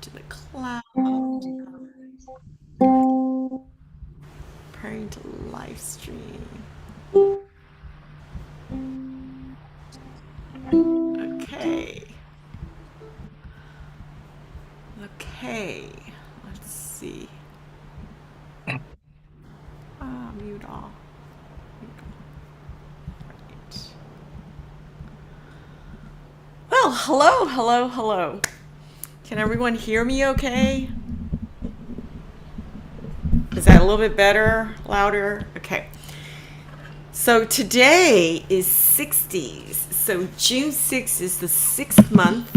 to the cloud, preparing to live stream. Okay. Okay. Let's see. Mute all. Mute all. Right. Well, hello, hello, hello. Can everyone hear me okay? Is that a little bit better? Louder? Okay. So today is Sixties. So June 6th is the 6th month,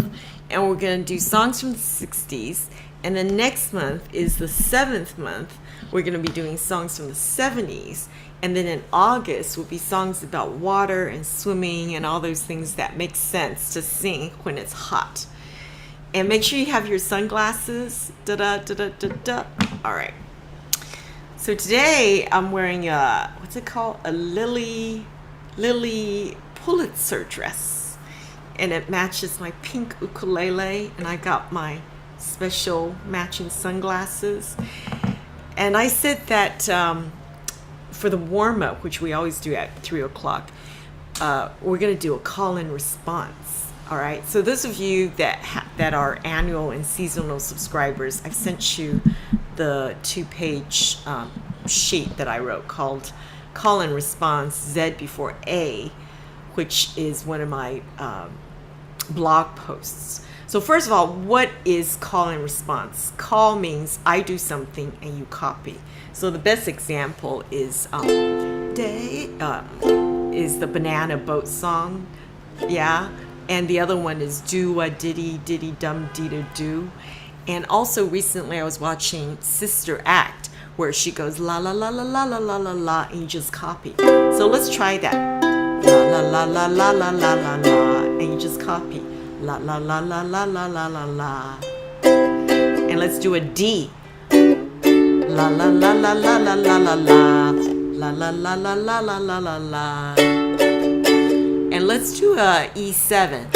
and we're going to do songs from the 60s. And then next month is the 7th month. We're going to be doing songs from the 70s. And then in August will be songs about water and swimming and all those things that make sense to sing when it's hot. And make sure you have your sunglasses. Da da da da da da. All right. So today I'm wearing a, what's it called? A Lily Pulitzer dress. And it matches my pink ukulele. And I got my special matching sunglasses. And I said that for the warm-up, which we always do at 3 o'clock, we're going to do a call-in response. All right. So those of you that are annual and seasonal subscribers, I've sent you the 2-page sheet that I wrote called Call and Response Z before A, which is one of my blog posts. So first of all, what is call and response? Call means I do something and you copy. So the best example is the Banana Boat song, yeah. And the other one is do a diddy diddy dum dee da do. And also recently I was watching Sister Act, where she goes la la la la la la la la la, and you just copy. So let's try that. La la la la la la la la la, and you just copy. La la la la la la la la la. And let's do a D. La la la la la la la la la. La la la la la la la la la. And let's do a E7.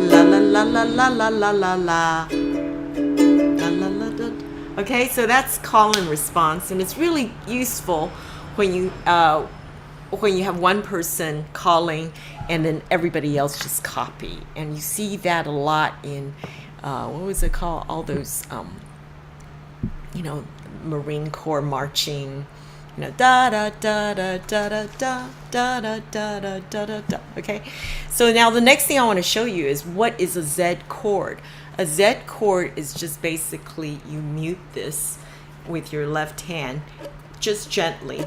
La la la la la la la la la. La la la da. Okay, so that's call and response, and it's really useful when you have one person calling and then everybody else just copy. And you see that a lot in what was it called? All those Marine Corps marching. Da da da da da da da da da da da da da da. Okay, so now the next thing I want to show you is what is a Z chord. A Z chord is just basically you mute this with your left hand, just gently,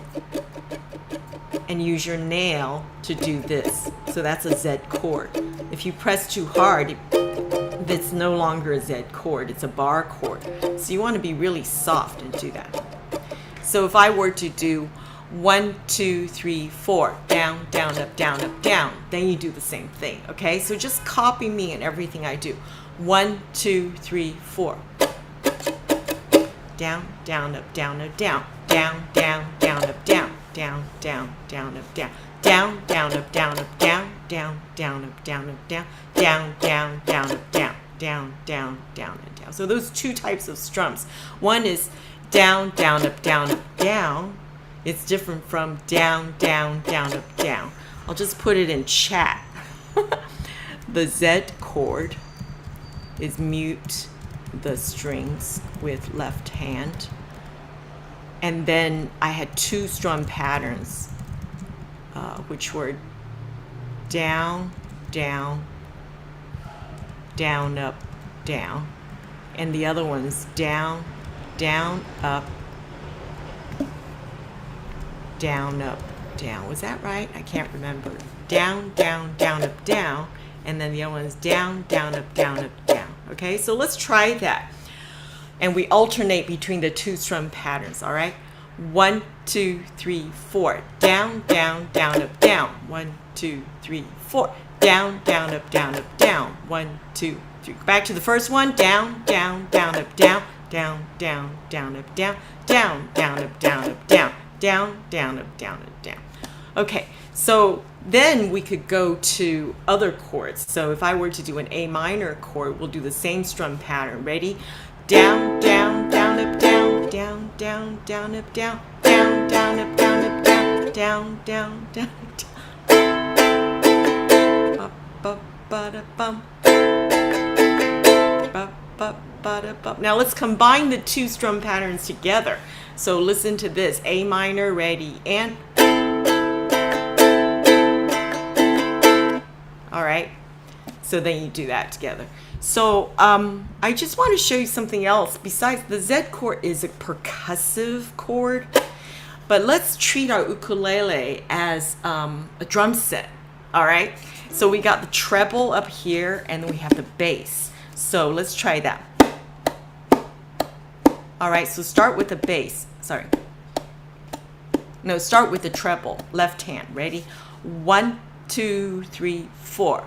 and use your nail to do this. So that's a Z chord. If you press too hard, it's no longer a Z chord. It's a bar chord. So you want to be really soft and do that. So if I were to do 1, 2, 3, 4, down, down, up, down, then you do the same thing. Okay, so just copy me in everything I do. 1, 2, 3, 4. Down, down, up, down, up, down, down, down, down, up, down, down, down, down, up, down, down, down, up, down, up, down, down, down, up, down, up, down, down, down, down, up, down, down, down, down, and down. So those two types of strums. One is down, down, up, down. It's different from down, down, down, up, down. I'll just put it in chat. The Z chord is mute the strings with left hand. And then I had 2 strum patterns, which were down, down, down, up, down. And the other one's down, down, up, down, up, down. Was that right? I can't remember. Down, down, down, up, down. And then the other one is down, down, up, down, up, down. Okay, so let's try that. And we alternate between the 2 strum patterns, all right? 1, 2, 3, 4. Down, down, down, up, down. 1, 2, 3, 4. Down, down, up, down, up, down. 1, 2, 3. Back to the first one. Down, down, down, up, down. Down, down, down, up, down. Down, down, up, down, up, down. Down, down, up, down, up, down. Okay, so Then we could go to other chords. So if I were to do an A minor chord, we'll do the same strum pattern. Ready? Down, down, down, up, down, down, down, down, up, down, down, down, up, down, up, down, down, down, down, down. Up, up, ba, bum. Up, up, ba, bum. Now let's combine the two strum patterns together. So listen to this. A minor, ready, and all right. So then you do that together. So I just want to show you something else. Besides, the Z chord is a percussive chord, but let's treat our ukulele as a drum set. All right. So we got the treble up here, and then we have the bass. So let's try that. All right. So start with the bass. Sorry. No, start with the treble. Left hand. Ready? 1, 2, 3, 4.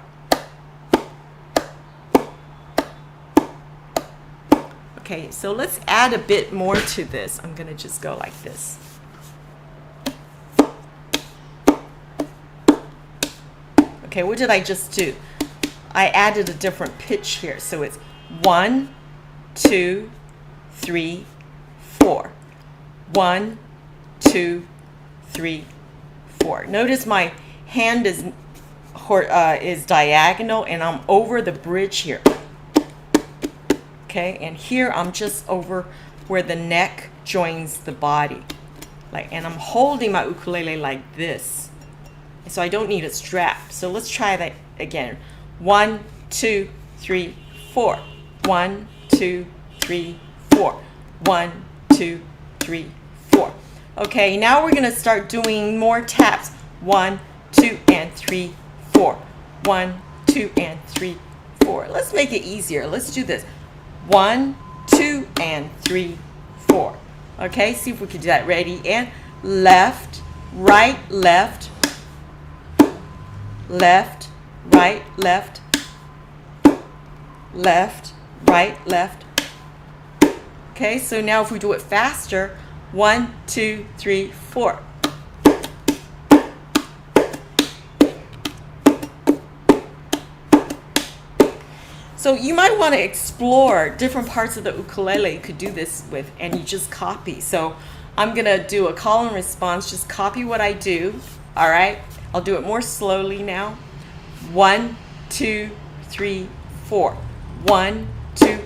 Okay, so let's add a bit more to this. I'm gonna just go like this. Okay, what did I just do? I added a different pitch here. So it's 1, 2, 3, 4. 1, 2, 3, 4. Notice my hand is diagonal, and I'm over the bridge here. Okay, and here I'm just over where the neck joins the body. And I'm holding my ukulele like this. So I don't need a strap. So let's try that again. 1, 2, 3, 4. 1, 2, 3, 4. 1, 2, 3, 4. Okay, now we're gonna start doing more taps. 1, 2, and 3, 4. 1, 2, and 3, 4. Let's make it easier. Let's do this. 1, 2, and 3, 4. Okay, see if we can do that. Ready? And left, right, left, left, right, left, left, right, left. Okay, so now if we do it faster, 1, 2, 3, 4. So you might want to explore different parts of the ukulele you could do this with, and you just copy. So I'm going to do a call and response. Just copy what I do. All right. I'll do it more slowly now. 1, 2, 3, 4. 1, 2,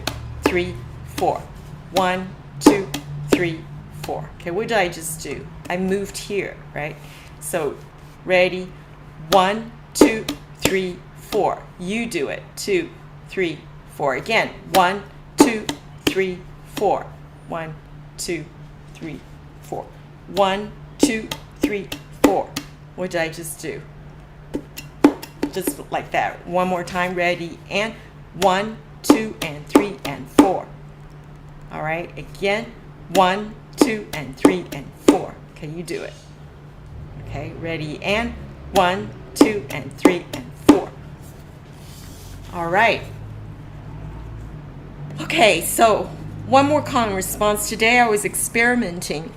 3, 4. 1, 2, 3, 4. Okay, what did I just do? I moved here, right? So ready? 1, 2, 3, 4. You do it. 2, 3, 4. Again. 1, 2, 3, 4. 1, 2, 3, 4. 1, 2, 3, 4. What did I just do? Just like that. One more time. Ready? And 1, 2, and 3, and 4. All right. Again. 1, 2, and 3, and 4. Okay, you do it. Okay, ready? And 1, 2, and 3, and 4. All right. Okay, so one more call and response. Today I was experimenting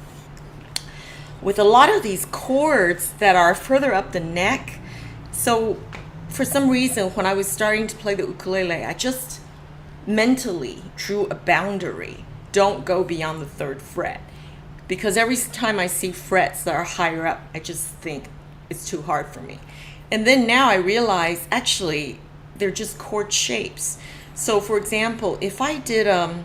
with a lot of these chords that are further up the neck. So for some reason, when I was starting to play the ukulele, I just mentally drew a boundary. Don't go beyond the 3rd fret. Because every time I see frets that are higher up, I just think it's too hard for me. And then now I realize, actually, they're just chord shapes. So for example, if I did a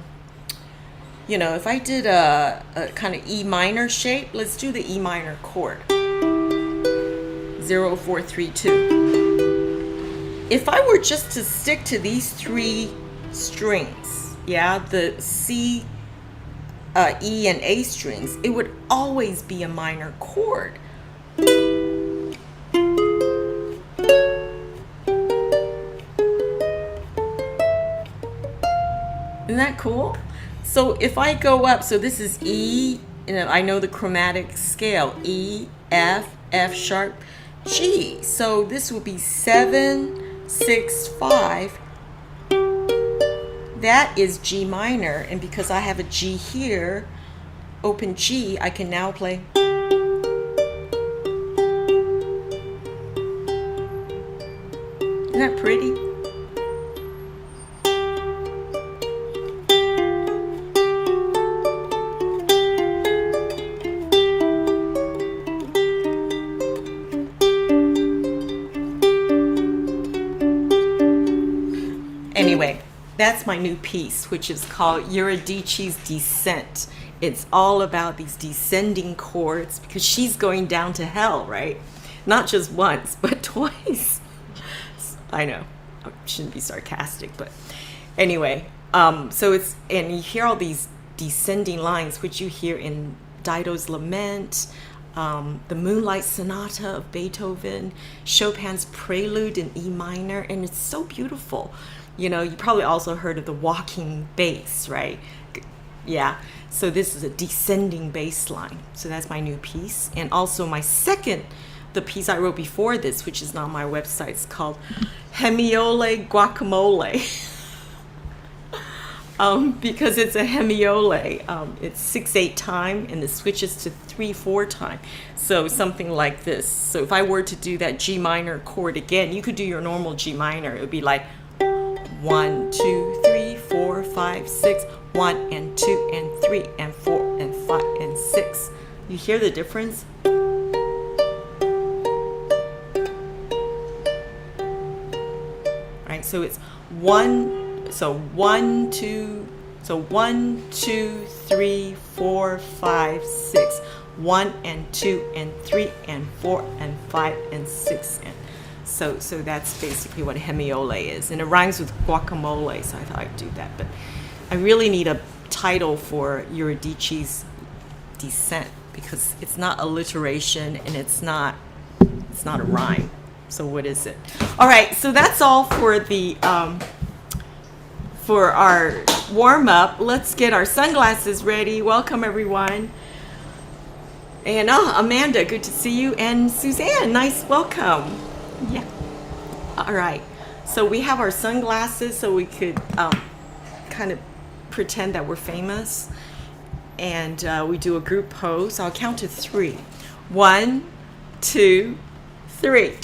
kind of E minor shape, let's do the E minor chord. 0, 4, 3, 2. If I were just to stick to these 3 strings, yeah, the C, E, and A strings, it would always be a minor chord. Isn't that cool? So if I go up, so this is E, and I know the chromatic scale, E, F, F sharp, G. So this will be 7, 6, 5. That is G minor, and because I have a G here, open G, I can now play. that pretty? Anyway, that's my new piece, which is called Eurydice's Descent. It's all about these descending chords because she's going down to hell, right? Not just once, but twice. I know, I shouldn't be sarcastic, but anyway, so it's, and you hear all these descending lines, which you hear in Dido's Lament, the Moonlight Sonata of Beethoven, Chopin's Prelude in E minor, and it's so beautiful. You know, you probably also heard of the walking bass, right? Yeah. So this is a descending bass line. So that's my new piece. And also my second, the piece I wrote before this, which is not on my website, it's called Hemiole Guacamole. Because it's a hemiole. It's 6/8 time, and it switches to 3/4 time. So something like this. So if I were to do that G minor chord again, you could do your normal G minor. It would be like 1, 2, 3, 4, 5, 6, 1 and 2 and 3 and 4 and 5 and 6. You hear the difference? Right, so it's 1, so 1, 2, so 1, 2, 3, 4, 5, 6, 1 and 2 and 3 and 4 and 5 and 6 and so that's basically what hemiole is, and it rhymes with guacamole, so I thought I'd do that. But I really need a title for Eurydice's Descent because it's not alliteration and it's not a rhyme. So what is it? All right, so that's all for the for our warm up. Let's get our sunglasses ready. Welcome everyone. And Amanda, good to see you, and Suzanne, nice welcome. Yeah. All right. So we have our sunglasses so we could kind of pretend that we're famous. And we do a group pose. I'll count to 3. 1, 2, 3.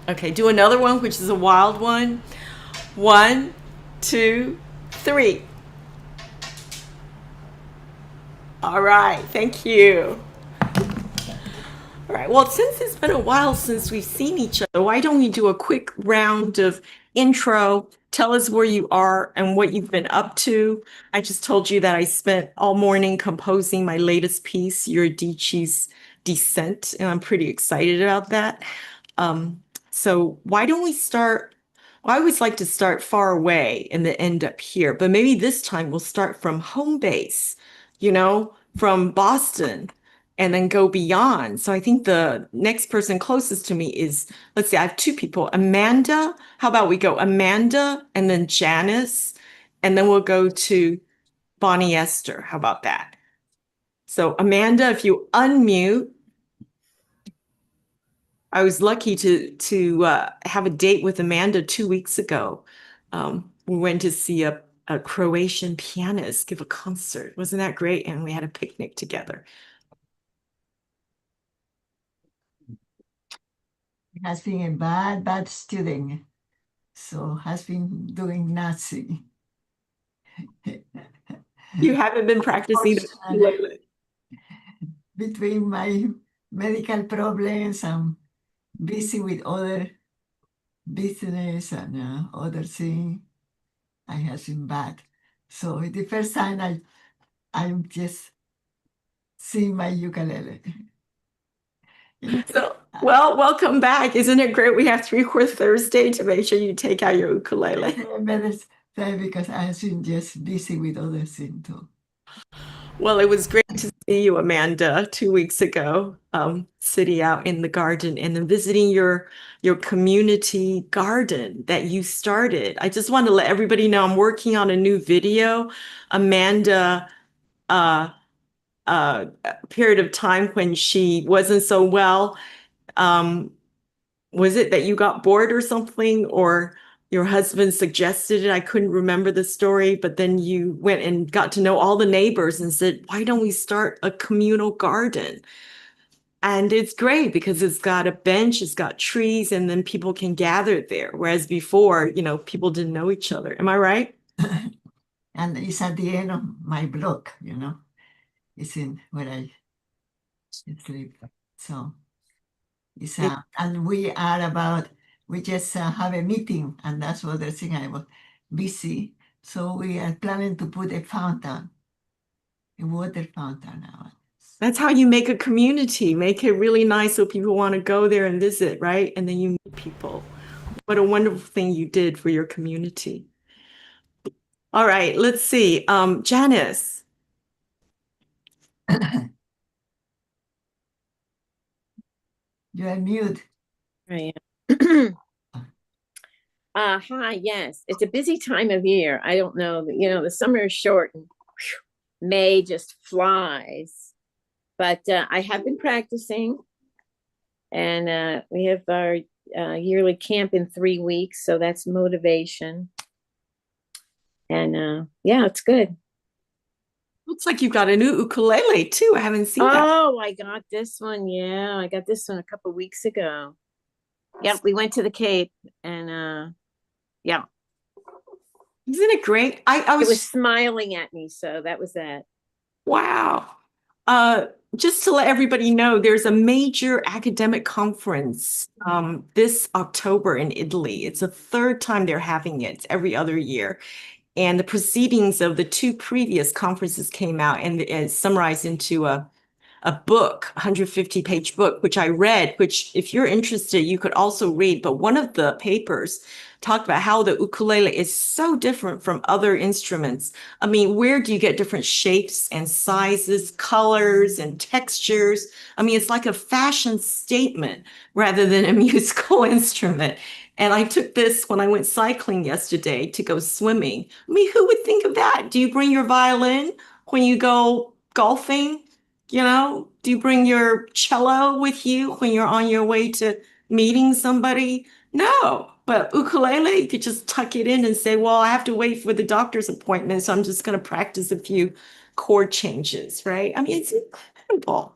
Okay, do another one, which is a wild one. 1, 2, 3. All right. Thank you. All right, well, since it's been a while since we've seen each other, why don't we do a quick round of intro? Tell us where you are and what you've been up to. I just told you that I spent all morning composing my latest piece, Eurydice's Descent, and I'm pretty excited about that. So why don't we start? Well, I always like to start far away and then end up here, but maybe this time we'll start from home base, from Boston, and then go beyond. So I think the next person closest to me is, let's see, I have 2 people. Amanda, how about we go Amanda and then Janice, and then we'll go to Boni-esther. How about that? So Amanda, if you unmute. I was lucky to have a date with Amanda 2 weeks ago. We went to see a Croatian pianist give a concert. Wasn't that great? And we had a picnic together. Has been a bad student, so has been doing nothing. You haven't been practicing between my medical problems and busy with other business and other things. I have been bad. So the first time I'm just seeing my ukulele. So, well, welcome back. Isn't it great? We have 3-Chord Thursday to make sure you take out your ukulele. Better say because I have been just busy with other things too. Well, it was great to see you, Amanda, 2 weeks ago, sitting out in the garden and then visiting your community garden that you started. I just want to let everybody know I'm working on a new video. Amanda, a period of time when she wasn't so well, was it that you got bored or something, or your husband suggested it? I couldn't remember the story, but then you went and got to know all the neighbors and said, why don't we start a communal garden? And it's great because it's got a bench, it's got trees, and then people can gather there. Whereas before, people didn't know each other. Am I right? And it's at the end of my block, you know. It's in where I sleep. So it's It- and we just have a meeting, and that's what the thing I was busy. So we are planning to put a water fountain now. That's how you make a community, make it really nice so people want to go there and visit, right? And then you meet people. What a wonderful thing you did for your community. All right, let's see. Janice, You are mute. I am. Hi, yes. It's a busy time of year. I don't know, the summer is short and May just flies. But I have been practicing, and we have our yearly camp in 3 weeks, so that's motivation. And yeah, it's good. looks like you got a new ukulele too. I haven't seen that. Oh, I got this one. Yeah, I got this one a couple weeks ago. Yep, we went to the Cape, and yeah, Isn't it great? I it was was, smiling at me, so that was that. wow. Uh, just to let everybody know, there's a major academic conference this October in Italy. It's the third time they're having it. It's every other year. And the proceedings of the two previous conferences came out and it's summarized into a book, 150-page book, which I read, which if you're interested, you could also read. But one of the papers talked about how the ukulele is so different from other instruments. I mean, where do you get different shapes and sizes, colors and textures? I mean, it's like a fashion statement rather than a musical instrument. And I took this when I went cycling yesterday to go swimming. I mean, who would think of that? Do you bring your violin when you go golfing? Do you bring your cello with you when you're on your way to meeting somebody? No, but ukulele, you could just tuck it in and say, well, I have to wait for the doctor's appointment, so I'm just going to practice a few chord changes, right? I mean, it's incredible.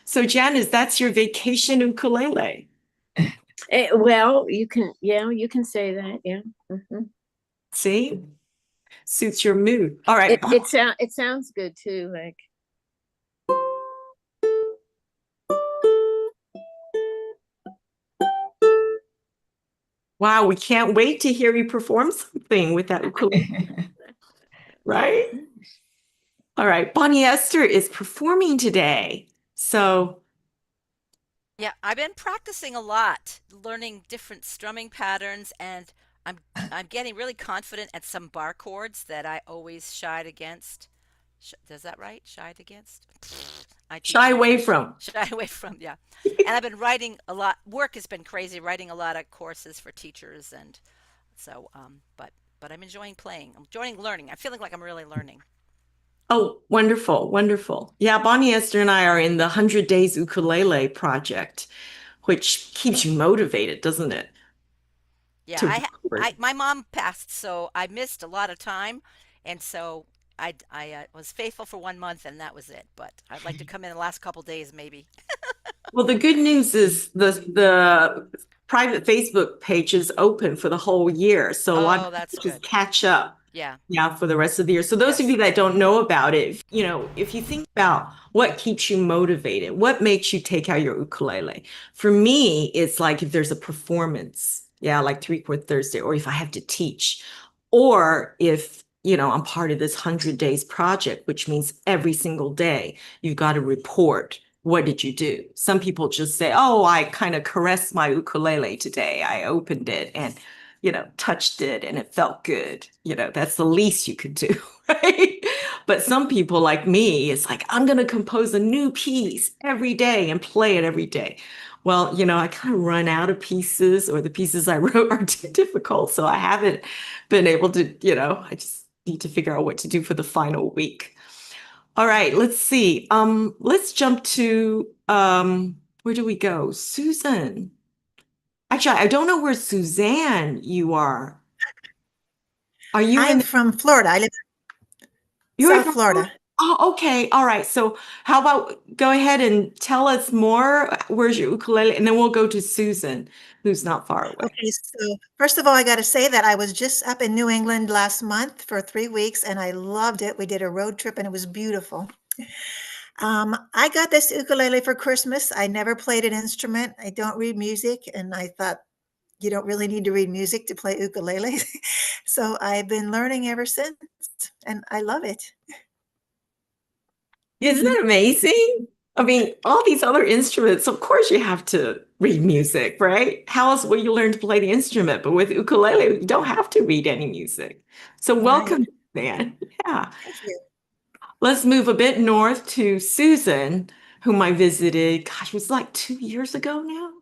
So, Janice, that's your vacation ukulele. Well, you can say that. Yeah. Mhm. See? Suits your mood. All right. It sounds good too. Like, Wow, we can't wait to hear you perform something with that ukulele, right? All right, Boni-esther is performing today. So, Yeah, I've been practicing a lot, learning different strumming patterns, and I'm I'm getting really confident at some bar chords that I always shied against. Does that right? Shied against? I teach shy away English. from. Shy away from, yeah. And I've been writing a lot. Work has been crazy, writing a lot of courses for teachers, and so but I'm enjoying playing. I'm enjoying learning. I'm feeling like I'm really learning. Oh, wonderful, wonderful. Yeah, Boni-esther and I are in the 100 Days Ukulele project, which keeps you motivated, doesn't it? Yeah, To record. my mom passed, so I missed a lot of time, and so I was faithful for 1 month, and that was it. But I'd like to come in the last couple days, maybe. Well, the good news is the private Facebook page is open for the whole year. So a lot Oh, of that's people just good. catch up. Yeah. Yeah, for the rest of the year. So those of Yes. you that don't know about it, if you think about what keeps you motivated, what makes you take out your ukulele? For me, it's like if there's a performance, yeah, like Three Chord Thursday, or if I have to teach, or if, I'm part of this 100 days project, which means every single day you've got to report. What did you do? Some people just say, oh, I kind of caressed my ukulele today. I opened it and touched it and it felt good. That's the least you could do, right? But some people like me, it's like, I'm going to compose a new piece every day and play it every day. Well, I kind of run out of pieces or the pieces I wrote are too difficult. So I haven't been able to, I just need to figure out what to do for the final week. All right, let's see. Let's jump to where do we go? Susan. Actually, I don't know where Suzanne you are. Are you I'm in from Florida. I live in you're South from Florida. Oh, okay. All right. So how about go ahead and tell us more. Where's your ukulele? And then we'll go to Susan, who's not far away. Okay, so first of all, I got to say that I was just up in New England last month for 3 weeks and I loved it. We did a road trip and it was beautiful. I got this ukulele for Christmas. I never played an instrument. I don't read music, and I thought you don't really need to read music to play ukulele. So I've been learning ever since, and I love it. Isn't that amazing? I mean, all these other instruments, of course you have to read music, right? How else will you learn to play the instrument? But with ukulele, you don't have to read any music. So Right. welcome, Dan. Yeah. Thank you. Let's move a bit north to Susan, whom I visited, gosh, it was like 2 years ago now.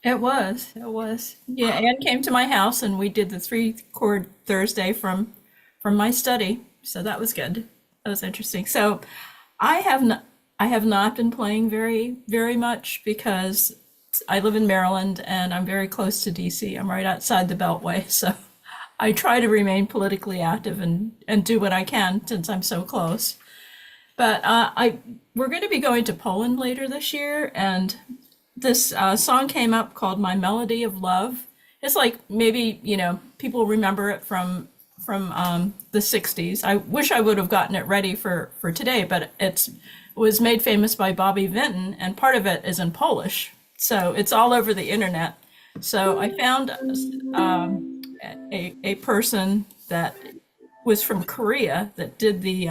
It was. It was. Yeah, Anne came to my house and we did the 3 chord Thursday from my study. So that was good. That was interesting. So I have not been playing very much because I live in Maryland and I'm very close to DC. I'm right outside the Beltway. So I try to remain politically active and do what I can since I'm so close. But we're going to be going to Poland later this year, and this song came up called "My Melody of Love." It's like maybe people remember it from the '60s. I wish I would have gotten it ready for today, but it was made famous by Bobby Vinton, and part of it is in Polish, so it's all over the internet. So I found a person that was from Korea that did the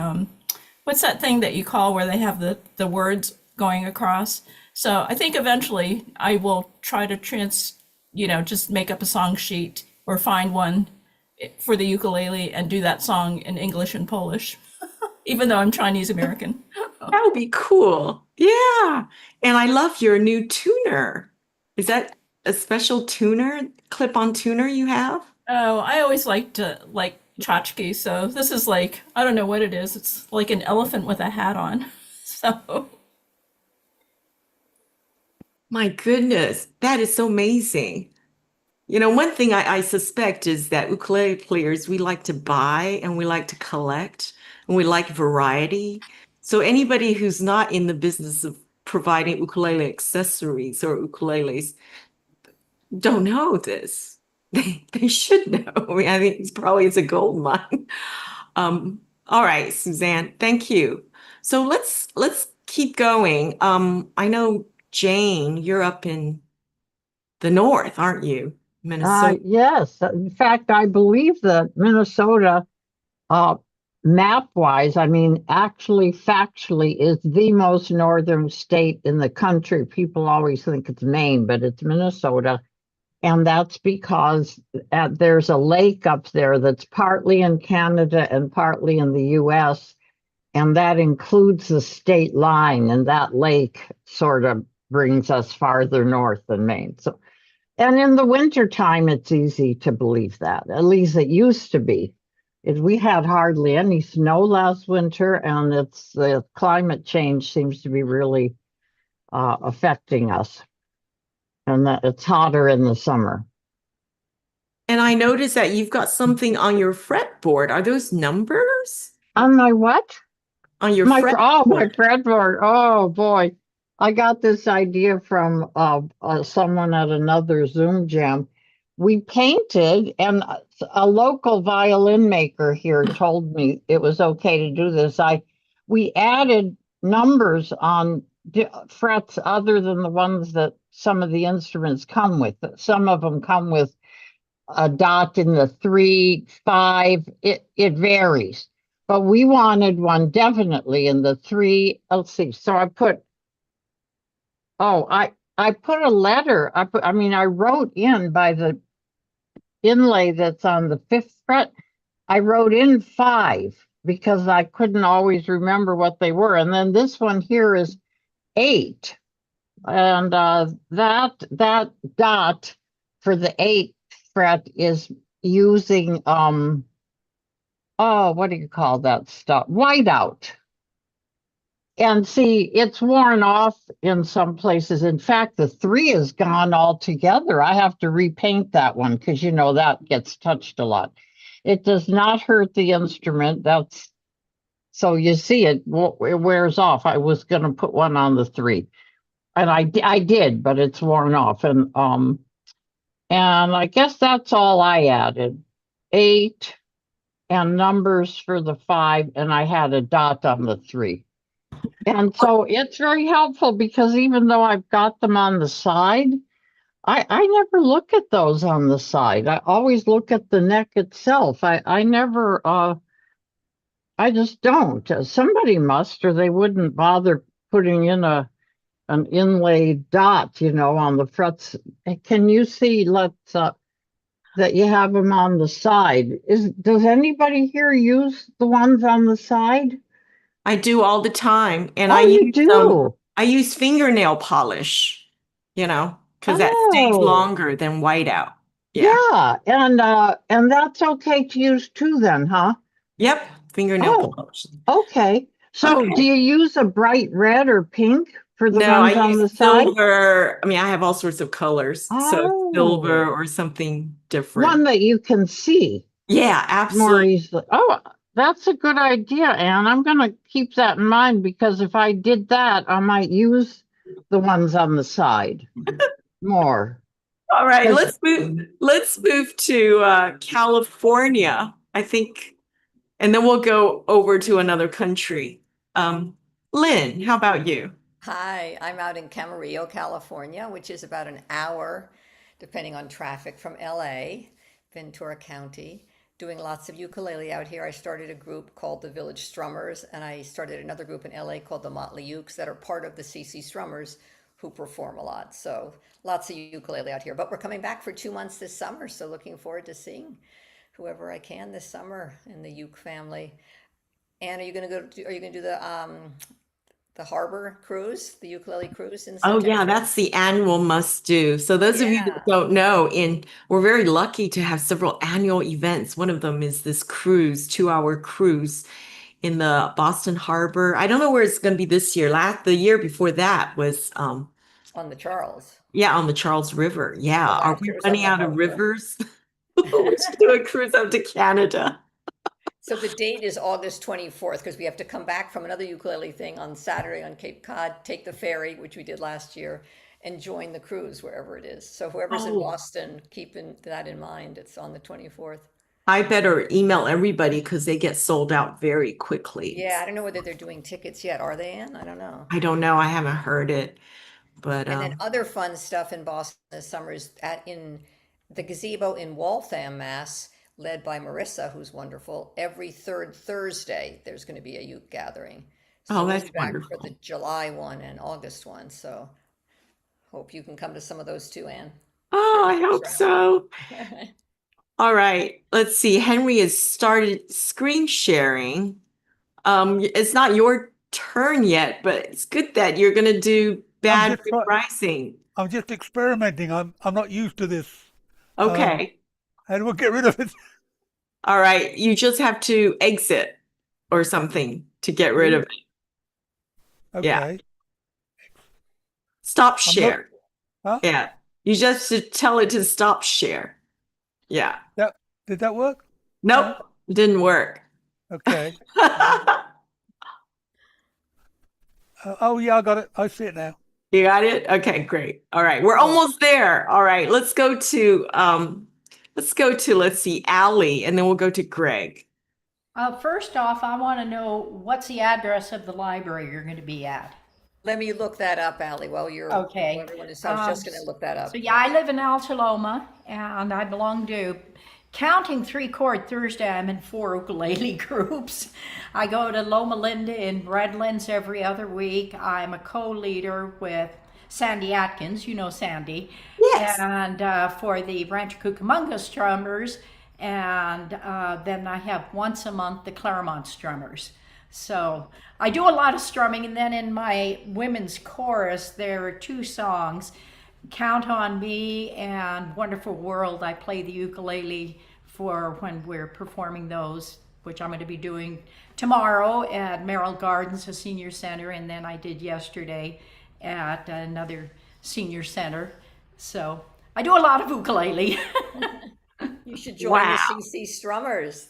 what's that thing that you call where they have the words going across? So I think eventually I will try to just make up a song sheet or find one for the ukulele and do that song in English and Polish, even though I'm Chinese American. That would be cool. Yeah. And I love your new tuner. Is that a special tuner, clip-on tuner you have? Oh, I always liked like tchotchke, so this is like, I don't know what it is. It's like an elephant with a hat on. So My goodness, that is so amazing. One thing I suspect is that ukulele players, we like to buy and we like to collect and we like variety. So anybody who's not in the business of providing ukulele accessories or ukuleles don't know this. They should know. I mean, I think it's a gold mine. All right, Suzanne, thank you. So let's keep going. I know Jane, you're up in the north, aren't you? Minnesota. Yes. In fact, I believe that Minnesota, map-wise, I mean, actually, factually, is the most northern state in the country. People always think it's Maine, but it's Minnesota. And that's because there's a lake up there that's partly in Canada and partly in the US. And that includes the state line. And that lake sort of brings us farther north than Maine. So, and in the wintertime, it's easy to believe that. At least it used to be. We had hardly any snow last winter, and the climate change seems to be really affecting us. And that it's hotter in the summer. And I noticed that you've got something on your fretboard. Are those numbers? On my what? On your my fretboard. fretboard. Oh boy, I got this idea from someone at another Zoom jam. We painted, and a local violin maker here told me it was okay to do this. We added numbers on frets other than the ones that some of the instruments come with. Some of them come with a dot in the 3, 5. It varies, but we wanted one definitely in the 3. Let's see. So I put a letter. I wrote in by the inlay that's on the 5th fret. I wrote in 5 because I couldn't always remember what they were. And then this one here is 8. And that dot for the 8th fret is using what do you call that stuff? Whiteout. And see, it's worn off in some places. In fact, the 3 is gone altogether. I have to repaint that one because that gets touched a lot. It does not hurt the instrument. That's So you see it wears off. I was going to put one on the 3, and I did, but it's worn off. And I guess that's all I added. 8 and numbers for the 5, and I had a dot on the 3. And so it's very helpful because even though I've got them on the side, I never look at those on the side. I always look at the neck itself. I never I just don't. Somebody must, or they wouldn't bother putting in an inlaid dot, on the frets. Can you see? That you have them on the side. Does anybody here use the ones on the side? I do all the time, and Oh, you do? I use fingernail polish, because that stays Oh, longer than whiteout. Yeah. yeah, and that's okay to use too, then, huh? Yep. Fingernail Oh, polish. okay. So, do Okay. you use a bright red or pink for the No, I ones on the use side? silver. I mean, I have all sorts of colors. So silver Oh, or something different. one that you can see Yeah, more absolutely. easily. Oh, that's a good idea, Anne. I'm going to keep that in mind because if I did that, I might use the ones on the side more. All right, 'Cause- let's move to California, I think, and then we'll go over to another country. Lynn, how about you? Hi, I'm out in Camarillo, California, which is about an hour, depending on traffic, from LA, Ventura County, doing lots of ukulele out here. I started a group called the Village Strummers, and I started another group in LA called the Motley Ukes that are part of the CC Strummers who perform a lot. So lots of ukulele out here. But we're coming back for 2 months this summer, so looking forward to seeing whoever I can this summer in the uke family. And are you gonna do the harbor cruise, the ukulele cruise in Oh yeah, September? that's the annual must do. So those of you Yeah, that don't know, we're very lucky to have several annual events. One of them is this cruise, 2-hour cruise in the Boston Harbor. I don't know where it's going to be this year. The year before that was on the Charles. yeah, on the Charles River. Yeah. Well, Are last we year was on running the out of harbor. rivers? We should do a cruise up to Canada. So the date is August 24th because we have to come back from another ukulele thing on Saturday on Cape Cod, take the ferry, which we did last year, and join the cruise wherever it is. So whoever's in Oh, Boston, keeping that in mind. It's on the 24th. I better email everybody because they get sold out very quickly. Yeah, I don't know whether they're doing tickets yet. Are they in? I don't know. I don't know. I haven't heard it, but And then other fun stuff in Boston this summer is in the gazebo in Waltham, Mass, led by Marissa, who's wonderful. Every third Thursday, there's going to be a youth gathering. So oh, we'll be that's back for the wonderful. July one and August one. So hope you can come to some of those too, Anne. Oh, Sure, I thanks hope for helping. so. All right. Let's see. Henry has started screen sharing. It's not your turn yet, but it's good that you're going to do I'm bad just try- rising. I'm just experimenting. I'm not used to this. Okay. And we'll get rid of it. All right. You just have to exit or something to get rid of it. Yeah. Okay. Stop I'm not. share. Huh? Yeah. You just should tell it to stop share. Yeah. Did that work? Nope. Didn't work. Okay. Oh yeah, I got it. I see it now. You got it? Okay, great. All right. We're almost there. All right. Let's see, Allie, and then we'll go to Greg. First off, I want to know what's the address of the library you're going to be at. Let me look that up, Allie, while Okay. everyone is. I was just going to look that up. So yeah, I live in Altaloma, and I belong to, counting 3-chord Thursday, I'm in 4 ukulele groups. I go to Loma Linda in Redlands every other week. I'm a co-leader with Sandy Atkins, you know Sandy. Yes. And for the Rancho Cucamonga Strummers, and then I have once a month the Claremont Strummers. So I do a lot of strumming, and then in my women's chorus there are 2 songs, Count on Me and Wonderful World. I play the ukulele for when we're performing those, which I'm going to be doing tomorrow at Merrill Gardens, a senior center, and then I did yesterday at another senior center. So I do a lot of ukulele. You should join Wow. the CC Strummers.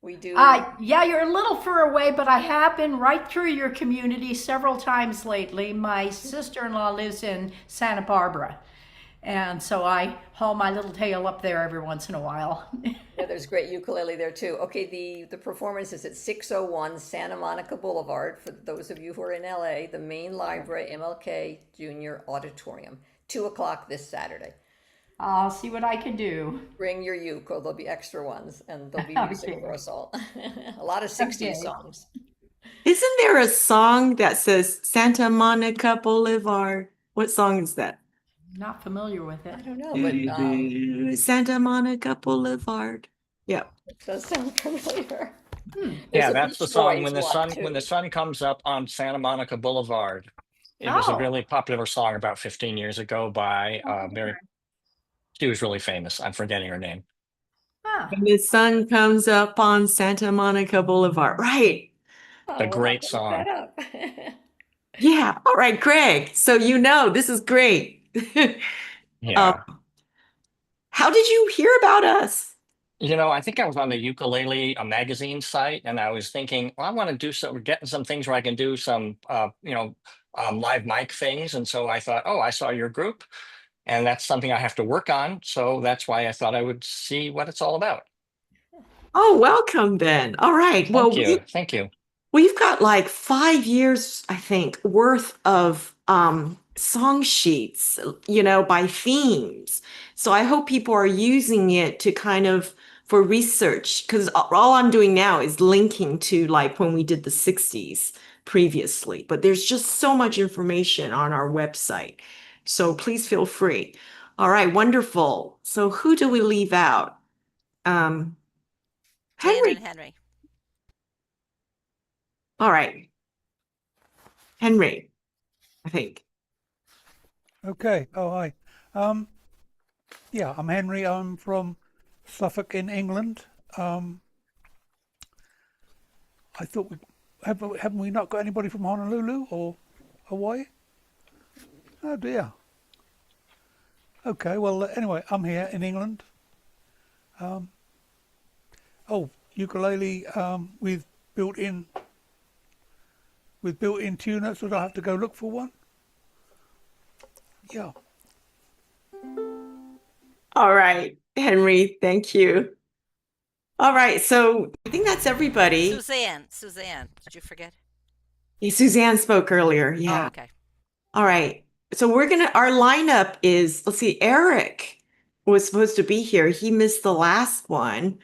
We do. Yeah, you're a little far away, but I have been right through your community several times lately. My sister-in-law lives in Santa Barbara, and so I haul my little tail up there every once in a while. Yeah, there's great ukulele there too. Okay, the performance is at 601 Santa Monica Boulevard for those of you who are in LA, the main library, MLK Junior Auditorium, 2 o'clock this Saturday. I'll see what I can do. Bring your uke, or there'll be extra ones, and there'll be music for Okay. us all. A lot of 60s Okay. songs. Isn't there a song that says Santa Monica Boulevard? What song is that? Not familiar with it. I don't know, but Santa Monica Boulevard. Yeah. it does sound familiar. There's Yeah, a that's the Beach song Boys one when the too. sun comes up on Santa Monica Boulevard. It was a Oh, really popular song about 15 years ago by Mary. She was really famous. I'm forgetting her name. huh. And the sun comes up on Santa Monica Boulevard. Right. A Oh, we'll have great to look that song. up. Yeah. All right, Greg. So this is great. Um, Yeah. how did you hear about us? I think I was on the ukulele magazine site, and I was thinking, well, I want to do some, getting some things where I can do some, live mic things. And so I thought, oh, I saw your group, and that's something I have to work on. So that's why I thought I would see what it's all about. Oh, welcome, Ben. All right. Thank you. Thank you. We've got like 5 years, I think, worth of song sheets, by themes. So I hope people are using it to kind of for research, because all I'm doing now is linking to like when we did the 60s previously. But there's just so much information on our website. So please feel free. All right, wonderful. So who do we leave out? Jan Henry. and Henry. All right. Henry, I think. Okay. Oh, hi. Yeah, I'm Henry. I'm from Suffolk in England. I thought haven't we not got anybody from Honolulu or Hawaii? Oh dear. Okay. Well, anyway, I'm here in England. Ukulele with built-in tuner, so I don't have to go look for one. Yeah. All right, Henry, thank you. All right, so I think that's everybody. Suzanne, did you forget? Yeah, Suzanne spoke earlier. Oh, Yeah. okay. All right. So our lineup is, let's see, Eric was supposed to be here. He missed the last one.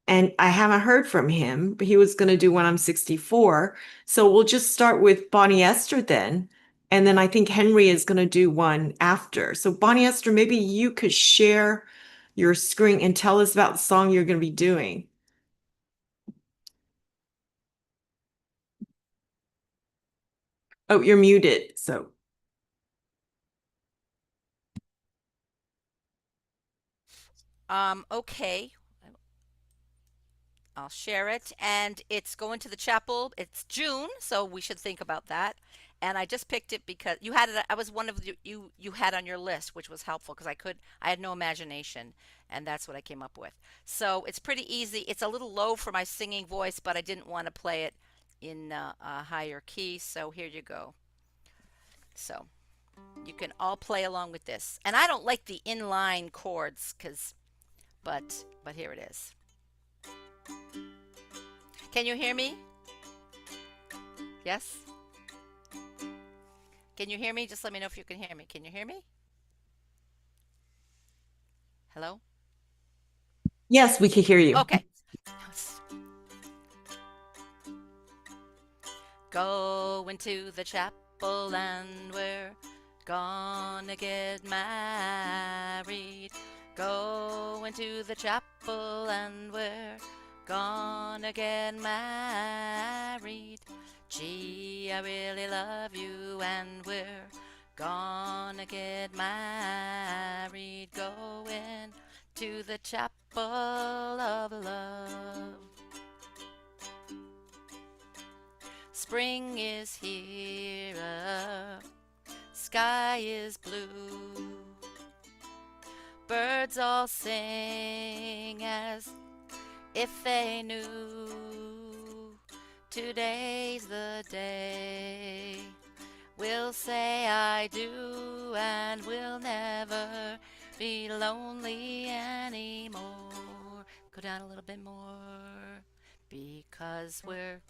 And I haven't heard from him, but he was going to do When I'm 64. So we'll just start with Boni-esther then. And then I think Henry is going to do one after. So Boni-esther, maybe you could share your screen and tell us about the song you're going to be doing. Oh, you're muted. So. Okay. I'll share it, and it's going to the chapel. It's June, so we should think about that. And I just picked it because you had it. I was one of you had on your list, which was helpful because I had no imagination, and that's what I came up with. So it's pretty easy. It's a little low for my singing voice, but I didn't want to play it in a higher key. So here you go. So you can all play along with this. And I don't like the inline chords, but here it is. Can you hear me? Yes? Can you hear me? Just let me know if you can hear me. Can you hear me? Hello? Yes, we can hear you. Okay. Go into the chapel and we're gonna get married. Go into the chapel and we're gonna get married. Gee, I really love you and we're gonna get married. Going to the chapel of love. Spring is here, sky is blue. Birds all sing as If they knew today's the day, we'll say I do, and we'll never be lonely anymore. Go down a little bit more. Because we're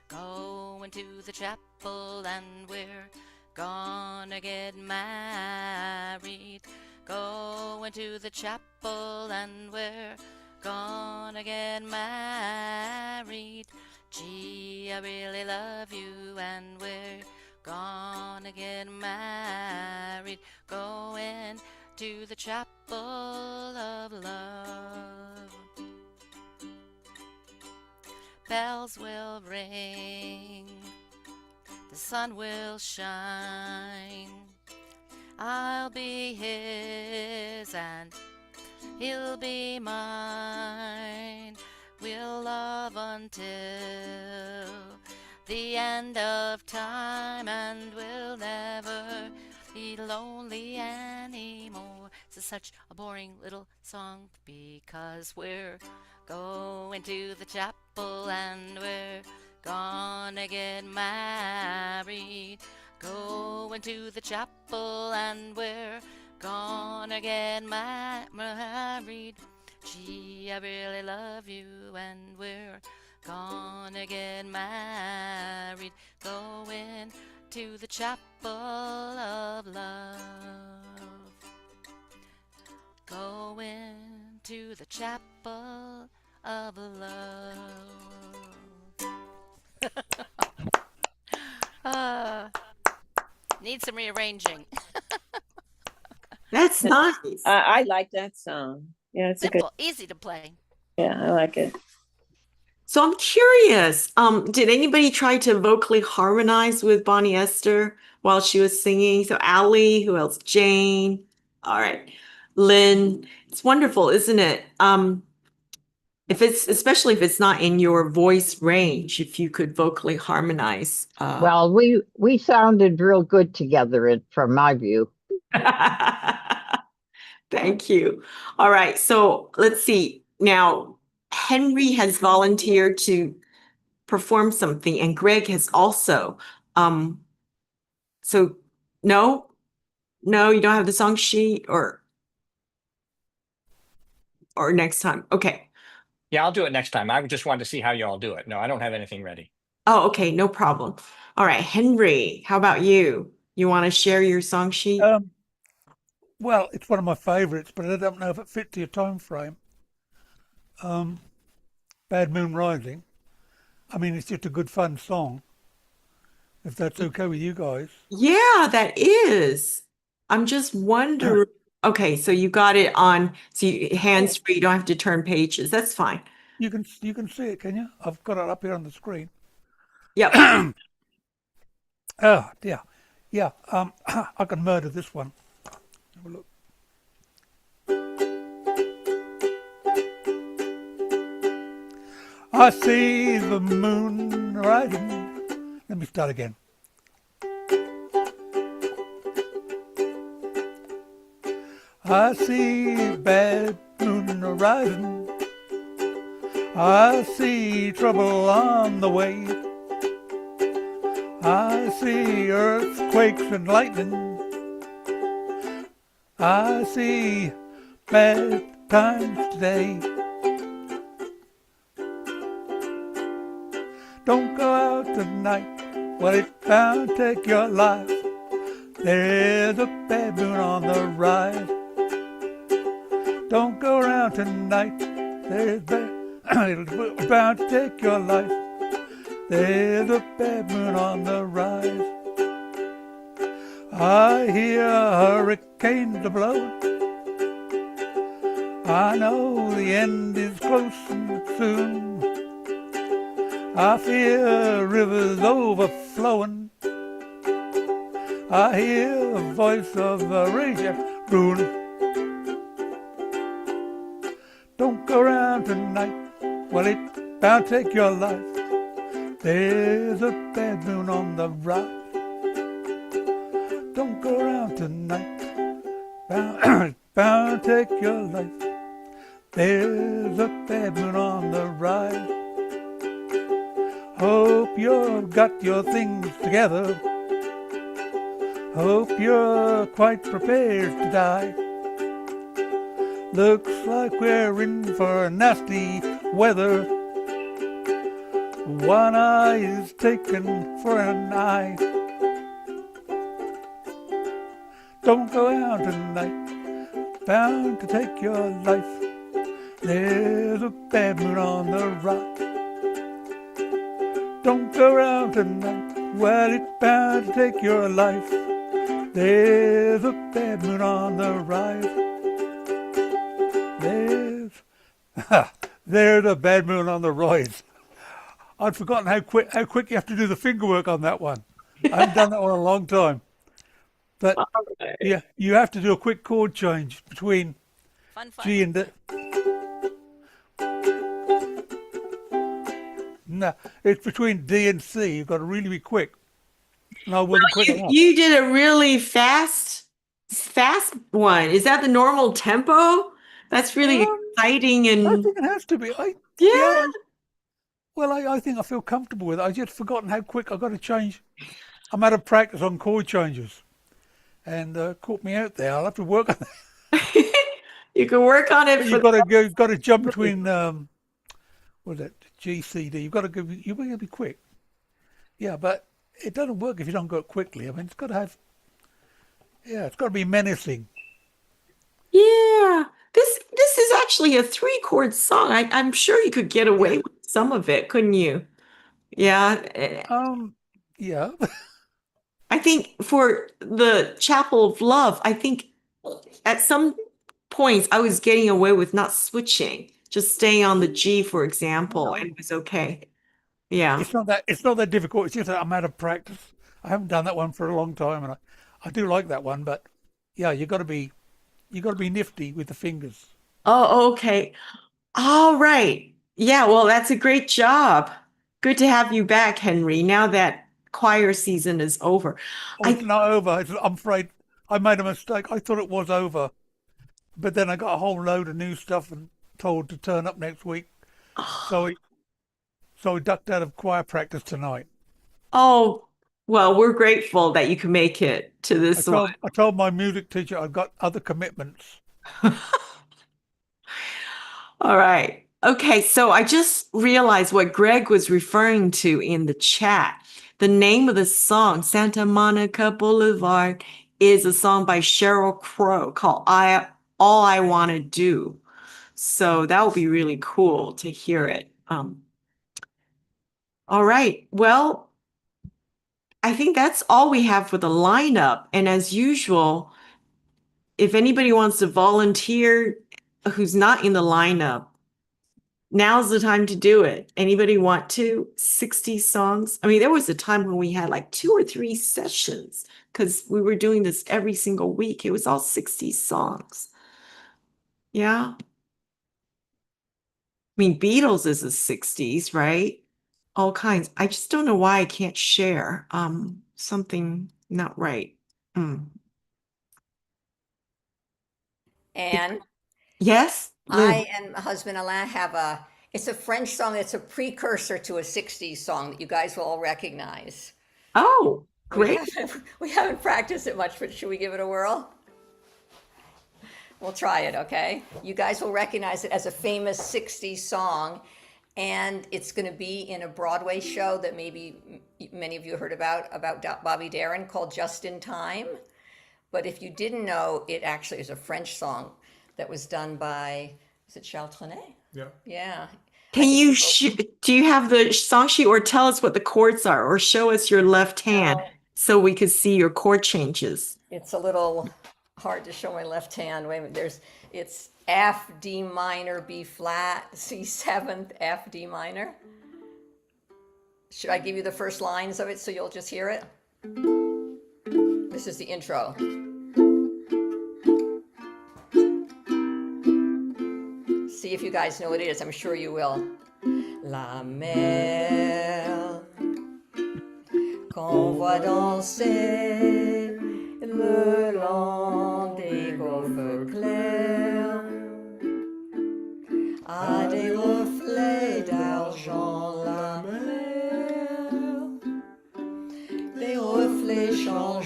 going to the chapel and we're gonna get married. Going to the chapel and we're gonna get married. Gee, I really love you and we're gonna get married. Going to the chapel of love. Bells will ring, the sun will shine. I'll be his and he'll be mine. We'll love until the end of time, and we'll never be lonely anymore. This is such a boring little song because we're going to the chapel and we're gonna get married. Going to the chapel and we're gonna get married. Gee, I really love you and we're gonna get married. Going to the chapel of love. Going to the chapel of love. Need some rearranging. That's nice. I like that song. Yeah, it's Simple, a good. easy to play. Yeah, I like it. So I'm curious, did anybody try to vocally harmonize with Boni-esther while she was singing? So Allie, who else? Jane. All right. Lynn. It's wonderful, isn't it? Especially if it's not in your voice range, if you could vocally harmonize. Well, we sounded real good together from my view. Thank you. All right. So let's see. Now, Henry has volunteered to perform something, and Greg has also. So no, you don't have the song sheet or next time. Okay. Yeah, I'll do it next time. I just wanted to see how you all do it. No, I don't have anything ready. Oh, okay. No problem. All right. Henry, how about you? You want to share your song sheet? Well, it's one of my favorites, but I don't know if it fits your time frame. Bad Moon Rising. I mean, it's just a good fun song. If that's okay with you guys. Yeah, that is. I'm just wondering. Okay, so you got it on, so hands free, you don't have to turn pages. That's fine. You can see it, can you? I've got it up here on the screen. Yep. Oh dear. Yeah. I can murder this one. Have a look. I see the moon rising. Let me start again. I see bad moon rising. I see trouble on the way. I see earthquakes and lightning. I see bad times today. Don't go out tonight, well, it's bound to take your life. There's a bad moon on the rise. Don't go around tonight, there's it's bound to take your life. There's a bad moon on the rise. I hear hurricanes are blowing. I know the end is close and soon. I fear rivers overflowing. I hear the voice of a raging moon. Don't go around tonight, well, it's bound to take your life. There's a bad moon on the rise. Don't go around tonight, bound to take your life. There's a bad moon on the rise. Hope you've got your things together. Hope you're quite prepared to die. Looks like we're in for nasty weather. One eye is taken for an eye. Don't go out tonight, bound to take your life. There's a bad moon on the rise. Don't go around tonight, well, it's bound to take your life. There's a bad moon on the rise. There's a bad moon on the rise. I'd forgotten how quick you have to do the finger work on that one. I haven't done that one in a long time. But yeah, you have to do a quick chord change between Fun. G and D. No, it's between D and C. You've got to really be quick. And I wasn't quick enough. You did a really fast one. Is that the normal tempo? That's really exciting I and think it has to be. yeah. Well, I think I feel comfortable with it. I just forgotten how quick I got to change. I'm out of practice on chord changes, and caught me out there. I'll have to work on that. You can work on it But for you've got to jump between what is it, G, C, D. You've got to be quick. Yeah, but it doesn't work if you don't go quickly. I mean, it's got to be menacing. Yeah. This is actually a 3-chord song. I'm sure you could get away with some of it, couldn't you? Yeah. Yeah. I think for the Chapel of Love, I think at some points I was getting away with not switching, just staying on the G, for example, and it was okay. Yeah. It's not that difficult. It's just that I'm out of practice. I haven't done that one for a long time, and I do like that one. But yeah, you got to be nifty with the fingers. Oh, okay. All right. Yeah, well, that's a great job. Good to have you back, Henry, now that choir season is over. Oh, it's not over. I'm afraid I made a mistake. I thought it was over, but then I got a whole load of new stuff and told to turn up next week. So we ducked out of choir practice tonight. Oh, well, we're grateful that you can make it to this one. I told my music teacher I've got other commitments. All right. Okay, so I just realized what Greg was referring to in the chat. The name of the song, Santa Monica Boulevard, is a song by Sheryl Crow called All I Want to Do. So that would be really cool to hear it. All right. Well, I think that's all we have for the lineup. And as usual, if anybody wants to volunteer who's not in the lineup, now's the time to do it. Anybody want to? 60 songs? I mean, there was a time when we had like 2 or 3 sessions because we were doing this every single week. It was all 60 songs. Yeah. I mean, Beatles is the 60s, right? All kinds. I just don't know why I can't share. Something not right. And Yes, I and my husband Alain have it's a French song that's a precursor to a 60s song that you guys will all recognize. Oh, great. We haven't practiced it much, but should we give it a whirl? We'll try it, okay? You guys will recognize it as a famous 60s song, and it's going to be in a Broadway show that maybe many of you heard about Bobby Darin called Just in Time. But if you didn't know, it actually is a French song that was done by, is it Charles Trenet? Yeah. Yeah. Can you do you have the song sheet or tell us what the chords are or show us your left hand so we could see your chord changes? It's a little hard to show my left hand. Wait a minute. It's F, D minor, B flat, C7, F, D minor. Should I give you the first lines of it so you'll just hear it? This is the intro. See if you guys know what it is. I'm sure you will. La mer qu'on voit danser le long des golfes clairs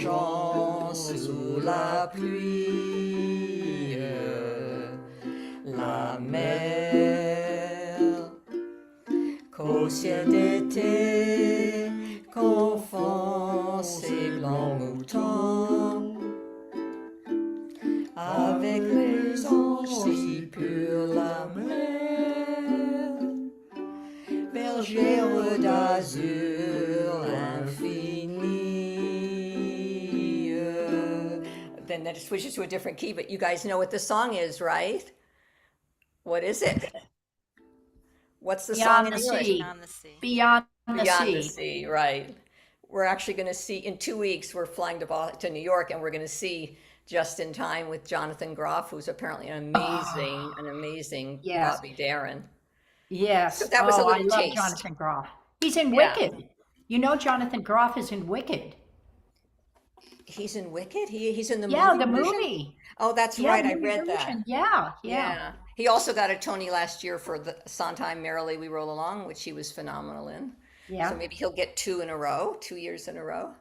chant sous la pluie. La mer qu'au ciel d'été confond ses blancs moutons avec les anges si purs. La mer bergère d'azur infini. Then that switches to a different key, but you guys know what the song is, right? What is it? What's the song Beyond in the English? sea. On the sea. Beyond the Beyond the sea. sea, right. We're actually going to see in 2 weeks, we're flying to New York, and we're going to see Just in Time with Jonathan Groff, who's apparently an amazing Yes. Bobby Darin. So Yes. that was a Oh, I little love taste. Jonathan Groff. He's in Yeah. Wicked. You know, Jonathan Groff is in Wicked. He's in Wicked? He's in the Yeah, movie the version? movie. Oh, that's Yeah, right. the I movie read that. version. Yeah. Yeah. He also got a Tony last year for the Sondheim Merrily We Roll Along, which he was phenomenal in. Yeah. So maybe he'll get 2 years in a row.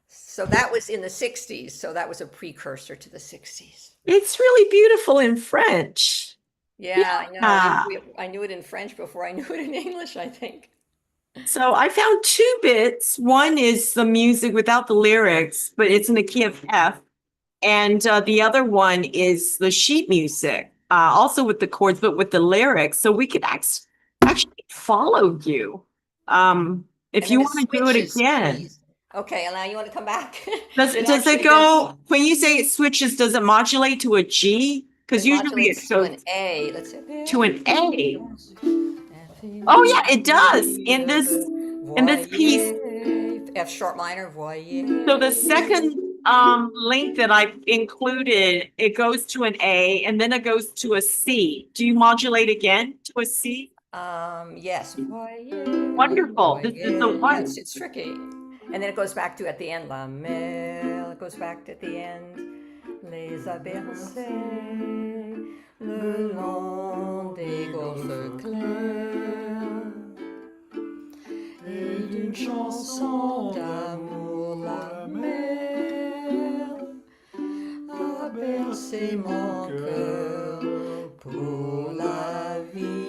So that was in the 60s. So that was a precursor to the 60s. It's really beautiful in French. Yeah, I know. Yeah. I knew it in French before I knew it in English, I think. So I found 2 bits. One is the music without the lyrics, but it's in the key of F. And the other one is the sheet music, also with the chords, but with the lyrics. So we could actually follow you. If And you then it want to do it switches again. keys. Okay, and now you want to come back? Does it go, when you say it switches, does it modulate to a G? Because It usually it modulates to goes an A. Let's see. to an A. Oh yeah, it does in this piece. F sharp minor, voyez. So the second link that I included, it goes to an A and then it goes to a C. Do you modulate again to a C? Yes. Wonderful. This is the one. Yes, it's tricky. And then it goes back to at the end, la mer. It goes back to at the end. Les a bercé le long des golfes clairs. Et d'une chanson d'amour, la mer a bercé mon cœur pour la vie.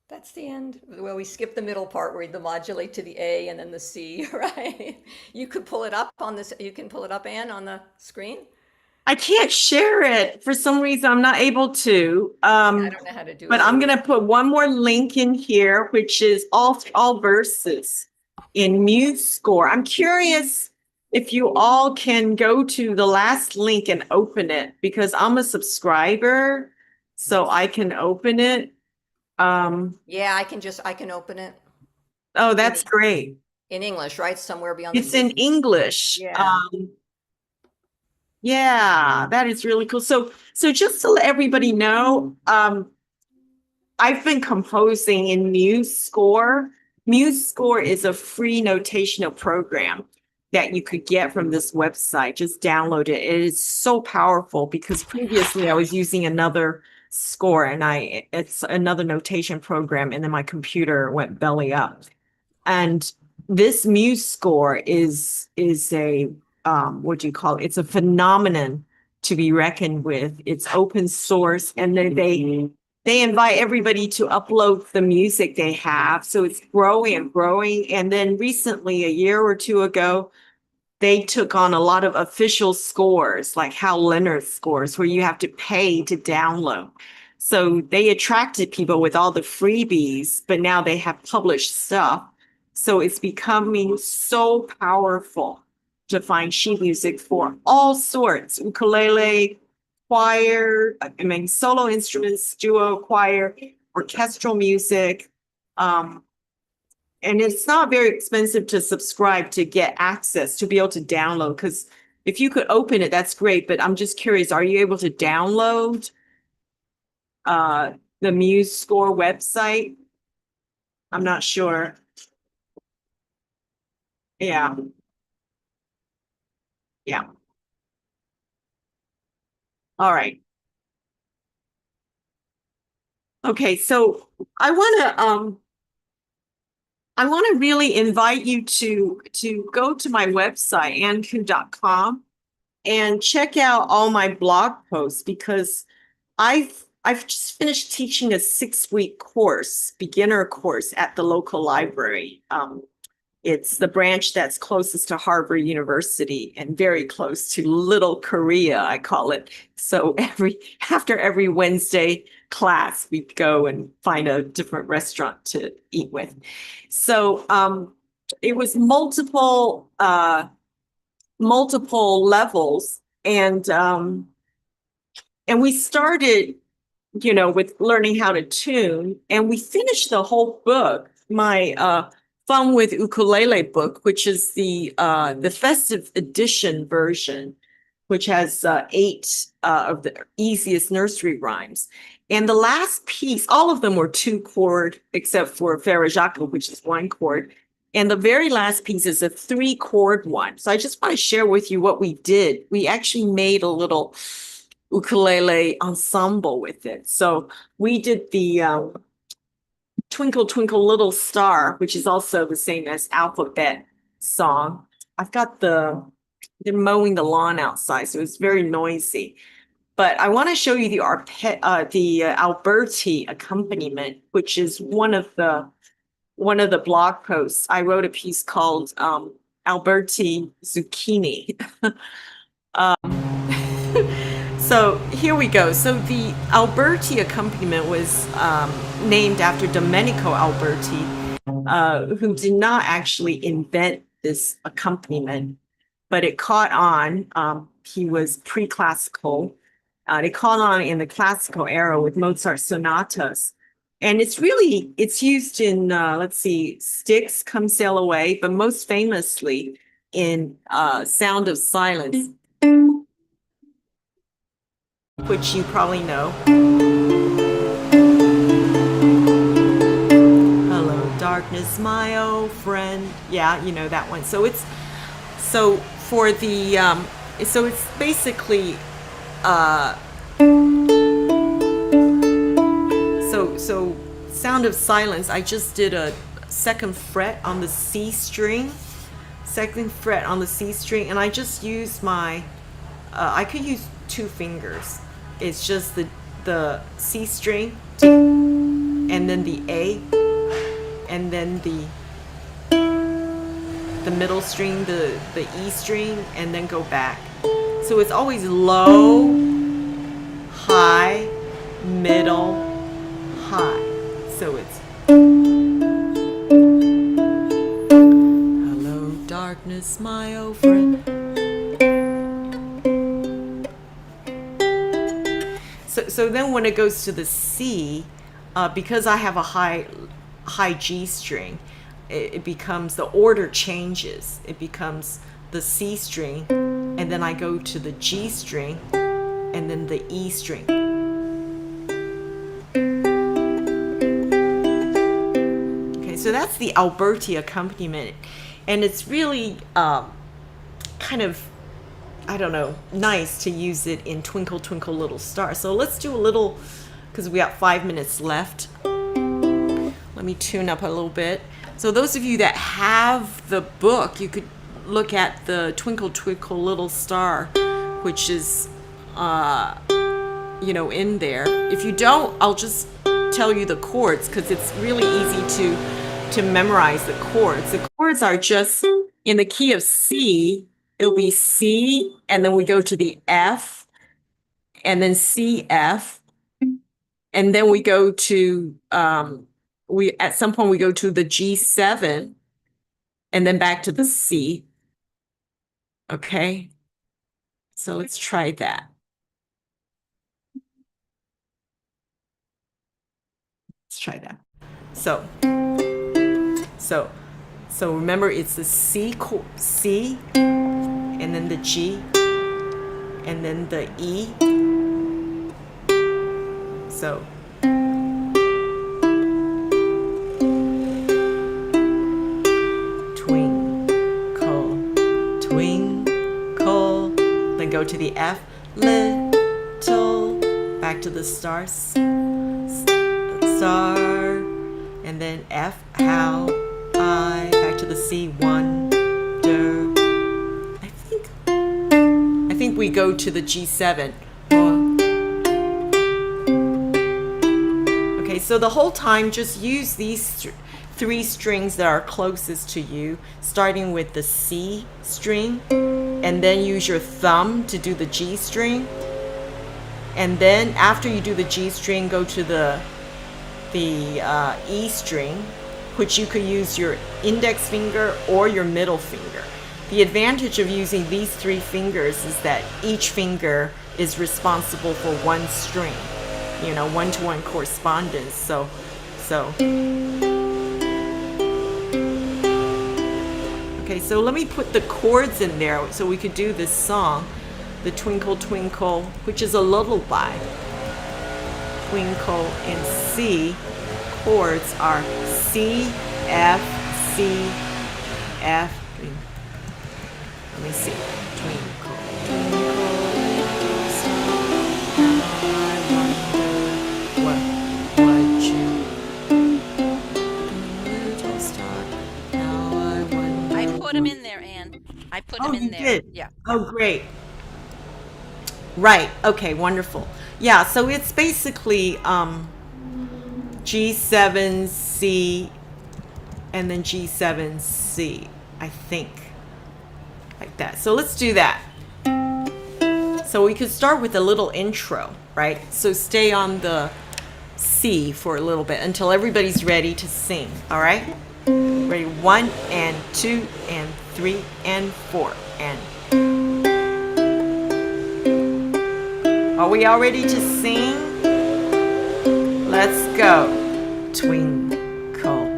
That's the end. Well, we skip the middle part where the modulate to the A and then the C, right? You could pull it up on this. You can pull it up, Anne, on the screen. I can't share it for some reason. I'm not able to. I don't know how to do it. But I'm gonna put one more link in here, which is all verses in MuseScore. I'm curious if you all can go to the last link and open it because I'm a subscriber, so I can open it. Yeah, I can open it Oh, that's great. in English, right? Somewhere beyond. It's in English. Yeah. Yeah, that is really cool. So just to let everybody know, I've been composing in MuseScore. MuseScore is a free notational program that you could get from this website. Just download it. It is so powerful because previously I was using another score and it's another notation program and then my computer went belly up. And this MuseScore is a what do you call it? It's a phenomenon to be reckoned with. It's open source and they invite everybody to upload the music they have. So it's growing and growing. And then recently, a year or two ago, they took on a lot of official scores, like Hal Leonard scores, where you have to pay to download. So they attracted people with all the freebies, but now they have published stuff. So it's becoming so powerful to find sheet music for all sorts, ukulele, choir, solo instruments, duo, choir, orchestral music. And it's not very expensive to subscribe to get access, to be able to download. Because if you could open it, that's great. But I'm just curious, are you able to download the MuseScore website? I'm not sure. Yeah. Yeah. All right. Okay, so I want to really invite you to go to my website, anku.com, and check out all my blog posts, because I've just finished teaching a 6-week course, beginner course, at the local library. It's the branch that's closest to Harvard University and very close to Little Korea, I call it. So after every Wednesday class, we go and find a different restaurant to eat with. So it was multiple levels, and we started, with learning how to tune, and we finished the whole book. My Fun with Ukulele book, which is the festive edition version, which has 8 of the easiest nursery rhymes. And the last piece, all of them were 2-chord, except for Farajaka, which is 1 chord. And the very last piece is a 3-chord one. So I just want to share with you what we did. We actually made a little ukulele ensemble with it. So we did the Twinkle Twinkle Little Star, which is also the same as alphabet song. I've got they're mowing the lawn outside, so it's very noisy. But I want to show you the Alberti accompaniment, which is one of the blog posts. I wrote a piece called Alberti Zucchini. So here we go. So the Alberti accompaniment was named after Domenico Alberti, who did not actually invent this accompaniment, but it caught on. He was pre-classical. It caught on in the classical era with Mozart sonatas. And it's used in, let's see, Styx, Come Sail Away, but most famously in Sound of Silence, which you probably know. Hello, darkness, my old friend. Yeah, you know that one. So it's basically so Sound of Silence. I just did a 2nd fret on the C string, 2nd fret on the C string, and I just used my I could use 2 fingers. It's just the C string, and then the A, and then the middle string, the E string, and then go back. So it's always low, high, middle, high. So it's hello, darkness, my old friend. So then when it goes to the C, because I have a high G string, it becomes, the order changes. It becomes the C string, and then I go to the G string, and then the E string. Okay, so that's the Alberti accompaniment, and it's really kind of, I don't know, nice to use it in Twinkle Twinkle Little Star. So let's do a little, because we got 5 minutes left. Let me tune up a little bit. So those of you that have the book, you could look at the Twinkle Twinkle Little Star, which is in there. If you don't, I'll just tell you the chords, because it's really easy to memorize the chords. The chords are just in the key of C. It'll be C, and then we go to the F, and then C, F, and then we go to at some point we go to the G7, and then back to the C. Okay, so let's try that. Let's try that. So remember, it's the C, and then the G, and then the E. So twinkle, twinkle, then go to the F, little, back to the stars. star, and then F, how, I, back to the C, wonder. I think we go to the G7. Okay, so the whole time just use these three strings that are closest to you, starting with the C string, and then use your thumb to do the G string. And then after you do the G string, go to the E string, which you could use your index finger or your middle finger. The advantage of using these three fingers is that each finger is responsible for one string, you know, one-to-one correspondence. So. Okay, so let me put the chords in there so we could do this song, the Twinkle Twinkle, which is a lullaby. Twinkle and C chords are C, F, C, F. Let me see. Twinkle, twinkle, star, I wonder what you, little star, how I wonder. I put them in there, Anne. I put them in you there. did? Yeah. Oh, great. Right. Okay, wonderful. Yeah, so it's basically G7, C, and then G7, C, I think. Like that. So let's do that. So we could start with a little intro, right? So stay on the C for a little bit until everybody's ready to sing. All right? Ready? 1 and 2 and 3 and 4 and. Are we all ready to sing? Let's go. Twinkle,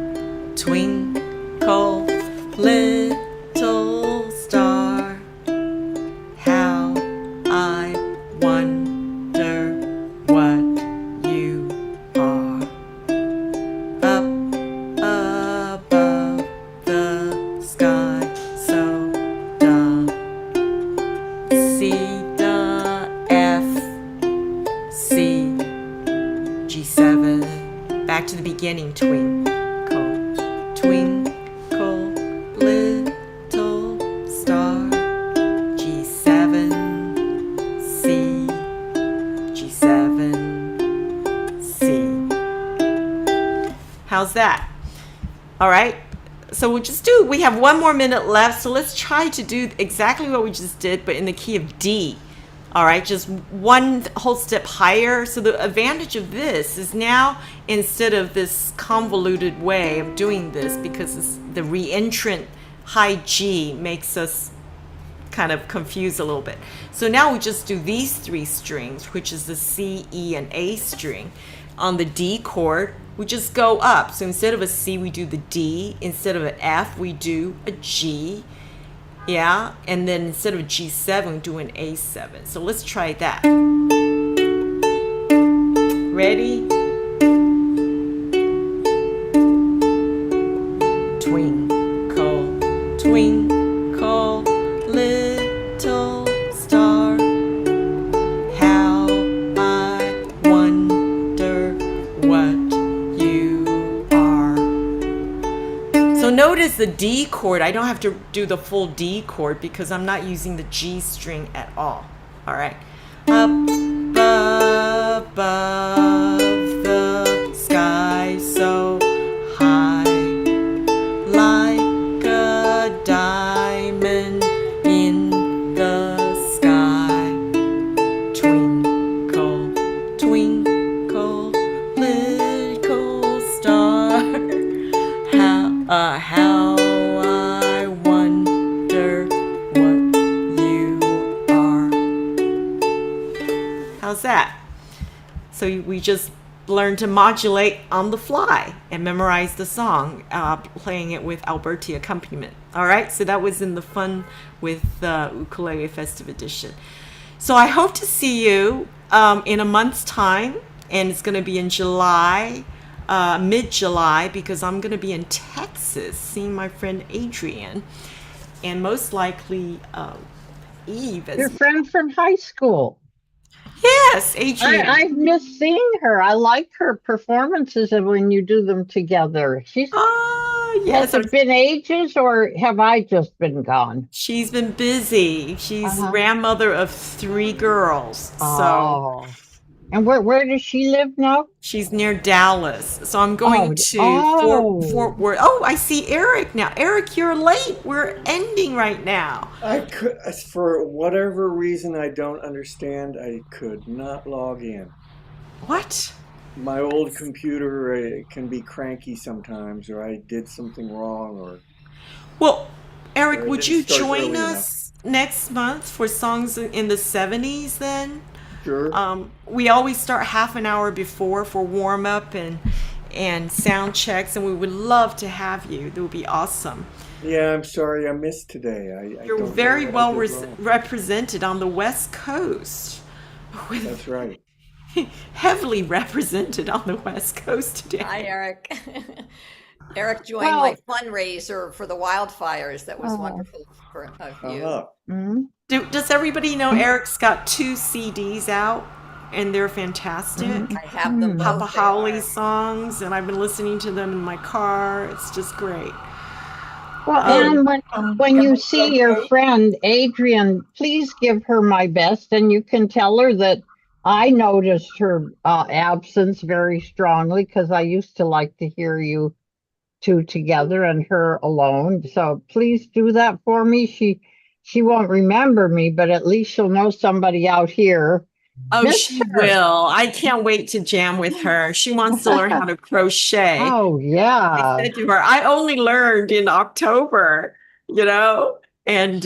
twinkle, little star, how I wonder what you are. Up above the sky, so da, C, da, F, C, G7. Back to the beginning, twinkle, twinkle, little star, G7, C, G7, C. How's that? All right. So we have 1 more minute left. So let's try to do exactly what we just did, but in the key of D. All right, just one whole step higher. So the advantage of this is now, instead of this convoluted way of doing this, because it's the reentrant high G makes us kind of confused a little bit. So now we just do these 3 strings, which is the C, E, and A string. On the D chord, we just go up. So instead of a C, we do the D. Instead of an F, we do a G. Yeah, and then instead of a G7, we do an A7. So let's try that. Ready? Twinkle, twinkle, little star, how I wonder what you are. So notice the D chord. I don't have to do the full D chord because I'm not using the G string at all. All right. Up above the sky so high, like a diamond in the sky. Twinkle, twinkle, little star, how I wonder what you are. How's that? So we just learn to modulate on the fly and memorize the song, playing it with Alberti accompaniment. All right, so that was in the Fun with Ukulele Festive Edition. So I hope to see you in a month's time, and it's going to be in July, mid-July, because I'm going to be in Texas seeing my friend Adrienne, and most likely Eve. Your friend from high school. Yes, Adrian. I've missed seeing her. I like her performances and when you do them together. Yes. Has it been ages or have I just been gone? She's been busy. She's Uh-huh. grandmother of 3 girls. So Oh. And where does she live now? she's near Dallas. So I'm going to Fort Worth. Oh, I see Eric now. Eric, you're late. We're ending right now. I could, for whatever reason I don't understand, I could not log in. What? My old computer can be cranky sometimes, or I did something wrong, or Well, Eric, or it would didn't you start join early us next month for songs in the 70s then? Sure. We always start half an hour before for warm up and sound checks, and we would love to have you. That would be awesome. Yeah, I'm sorry I missed today. I You're don't know very what I well did wrong. represented on the West Coast. That's right. Heavily represented on the West Coast today. Hi, Eric. Eric joined my fundraiser for the wildfires. That was wonderful of you. Uh-huh. Does everybody know Eric's got 2 CDs out, and they're fantastic? I have them both. Papa They Howley are. songs, and I've been listening to them in my car. It's just great. Well, and when you see your friend Adrian, please give her my best, and you can tell her that I noticed her absence very strongly because I used to like to hear you 2 together and her alone. So please do that for me. She won't remember me, but at least she'll know somebody out here. Oh, she will. I can't wait to jam with her. She wants to learn how to crochet. Oh, I yeah. said to her, I only learned in October, and Did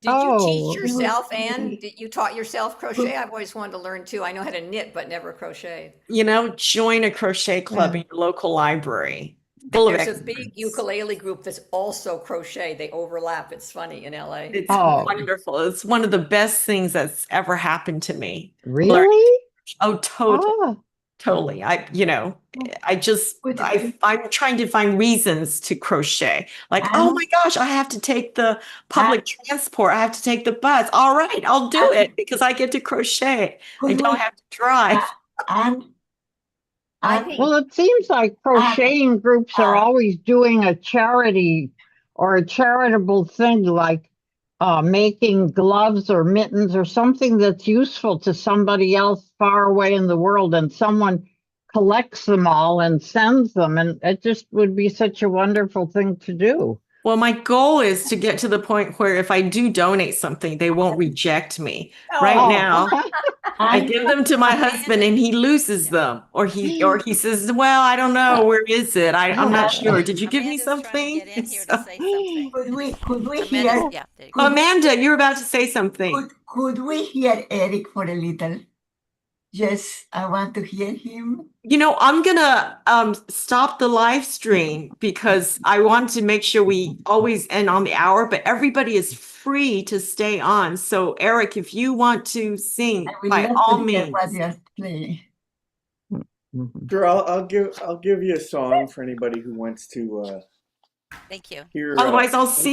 you teach yourself, Anne? Did you taught yourself crochet? I've always wanted to learn too. I know how to knit, but never crocheted. join a crochet club in your local library. Full of There's a experts. big ukulele group that's also crochet. They overlap. It's funny in LA. It's wonderful. It's one of the best things that's ever happened to me. Really? Oh, totally. Totally. I'm trying to find reasons to crochet. Like, oh my gosh, I have to take the public transport. I have to take the bus. All right, I'll do it because I get to crochet. I don't have to drive. Well, it seems like crocheting groups are always doing a charity or a charitable thing like making gloves or mittens or something that's useful to somebody else far away in the world, and someone collects them all and sends them, and it just would be such a wonderful thing to do. Well, my goal is to get to the point where if I do donate something, they won't reject me. Right now, I give them to my husband and he loses them, or he says, "Well, I don't know, where is it? I'm not sure. Did you give me something?" Could we hear? Yeah, there you go. Amanda, you're about to say something. Could we hear Eric for a little? Yes, I want to hear him. I'm gonna stop the live stream because I want to make sure we always end on the hour, but everybody is free to stay on. So Eric, if you want to sing, by all means. Sure, I'll give you a song for anybody who wants to Thank you. hear. Otherwise, I'll see